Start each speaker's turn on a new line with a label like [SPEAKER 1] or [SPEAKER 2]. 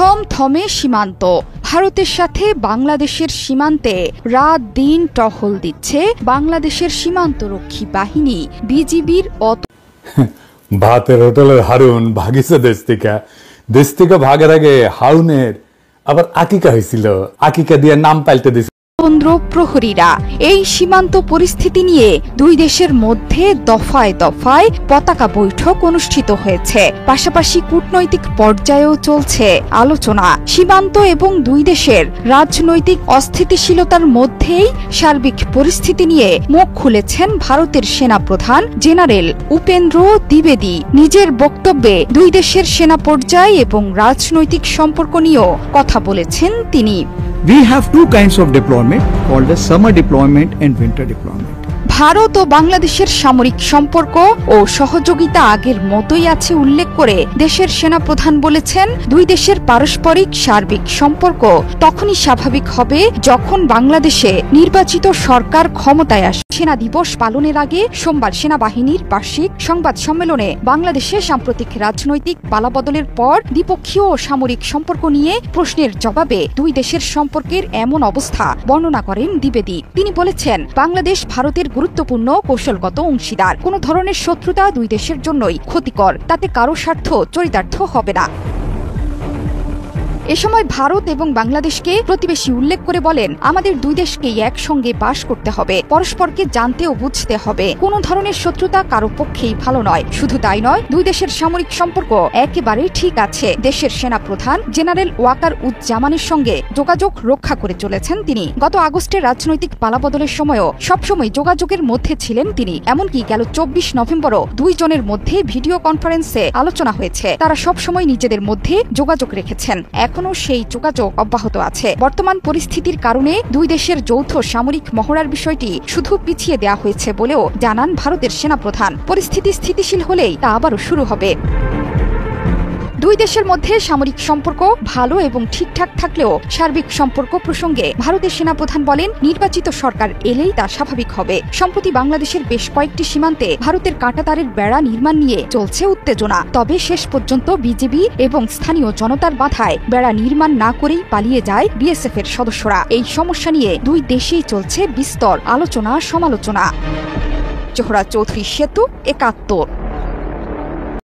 [SPEAKER 1] থমথমে সীমান্ত। ভারতের সাথে বাংলাদেশের সীমান্তে রাত দিন টহল দিচ্ছে বাংলাদেশের সীমান্তরক্ষী বাহিনী বিজিবির।
[SPEAKER 2] ভাতের হোটেলের হারুন ভাগিছে দেশ থেকে ভাগের আগে হারুনের আবার আকিকা হয়েছিল, আকিকা দিয়ে নাম পাল্টে দিয়েছিল।
[SPEAKER 1] প্রহরীরা এই সীমান্ত পরিস্থিতি নিয়ে দুই দেশের মধ্যে দফায় দফায় পতাকা বৈঠক অনুষ্ঠিত হয়েছে। পাশাপাশি কূটনৈতিক পর্যায়েও চলছে আলোচনা। সীমান্ত এবং দুই দেশের রাজনৈতিক অস্থিতিশীলতার মধ্যেই সার্বিক পরিস্থিতি নিয়ে মুখ খুলেছেন ভারতের সেনাপ্রধান জেনারেল উপেন্দ্র দ্বিবেদী। নিজের বক্তব্যে দুই দেশের সেনা পর্যায় এবং রাজনৈতিক সম্পর্ক নিয়েও কথা বলেছেন তিনি।
[SPEAKER 3] We have two kinds of deployment called as summer deployment and winter deployment.
[SPEAKER 1] Bharat ও বাংলাদেশের সামরিক সম্পর্ক ও সহযোগিতা আগের মতোই আছে উল্লেখ করে দেশের সেনাপ্রধান বলেছেন, দুই দেশের পারস্পরিক সার্বিক সম্পর্ক তখনই স্বাভাবিক হবে যখন বাংলাদেশে নির্বাচিত সরকার ক্ষমতায় আসে। সেনা দিবস পালনের আগে সোমবার সেনাবাহিনীর বার্ষিক সংবাদ সম্মেলনে বাংলাদেশে সাম্প্রতিক রাজনৈতিক পালাবদলের পর দ্বিপক্ষীয় ও সামরিক সম্পর্ক নিয়ে প্রশ্নের জবাবে দুই দেশের সম্পর্কের এমন অবস্থা বর্ণনা করেন দ্বিবেদী। তিনি বলেছেন, বাংলাদেশ ভারতের গুরুত্বপূর্ণ কৌশলগত অংশীদার। কোন ধরনের শত্রুতা দুই দেশের জন্যই ক্ষতিকর, তাতে কারো স্বার্থ চরিতার্থ হবে না। এ সময় ভারত এবং বাংলাদেশকে প্রতিবেশী উল্লেখ করে বলেন, আমাদের দুই দেশকেই একসঙ্গে বাস করতে হবে, পরস্পরকে জানতে ও বুঝতে হবে। কোন ধরনের শত্রুতা কারো পক্ষেই ভালো নয়। শুধু তাই নয়, দুই দেশের সামরিক সম্পর্ক একেবারে ঠিক আছে। দেশের সেনাপ্রধান জেনারেল ওয়াকার উজ্জামানের সঙ্গে যোগাযোগ রক্ষা করে চলেছেন তিনি। গত আগস্টের রাজনৈতিক পালাবদলের সময়ও সবসময় যোগাযোগের মধ্যে ছিলেন তিনি। এমনকি গেল 24 নভেম্বরও দুইজনের মধ্যে ভিডিও কনফারেন্সে আলোচনা হয়েছে। তারা সবসময় নিজেদের মধ্যে যোগাযোগ রেখেছেন। এখনো সেই যোগাযোগ অব্যাহত আছে। বর্তমান পরিস্থিতির কারণে দুই দেশের যৌথ সামরিক মহড়ার বিষয়টি শুধু পিছিয়ে দেওয়া হয়েছে বলেও জানান ভারতের সেনাপ্রধান। পরিস্থিতি স্থিতিশীল হলেই তা আবারও শুরু হবে। দুই দেশের মধ্যে সামরিক সম্পর্ক ভালো এবং ঠিকঠাক থাকলেও সার্বিক সম্পর্ক প্রসঙ্গে ভারতের সেনাপ্রধান বলেন, নির্বাচিত সরকার এলেই তা স্বাভাবিক হবে। সম্প্রতি বাংলাদেশের বেশ কয়েকটি সীমান্তে ভারতের কাঁটাতারের বেড়া নির্মাণ নিয়ে চলছে উত্তেজনা। তবে শেষ পর্যন্ত বিজিবি এবং স্থানীয় জনতার বাধায় বেড়া নির্মাণ না করেই পালিয়ে যায় বিএসএফ এর সদস্যরা। এই সমস্যা নিয়ে দুই দেশেই চলছে বিস্তর আলোচনা সমালোচনা। জোহরা চৌধুরী সেতু, ৭১।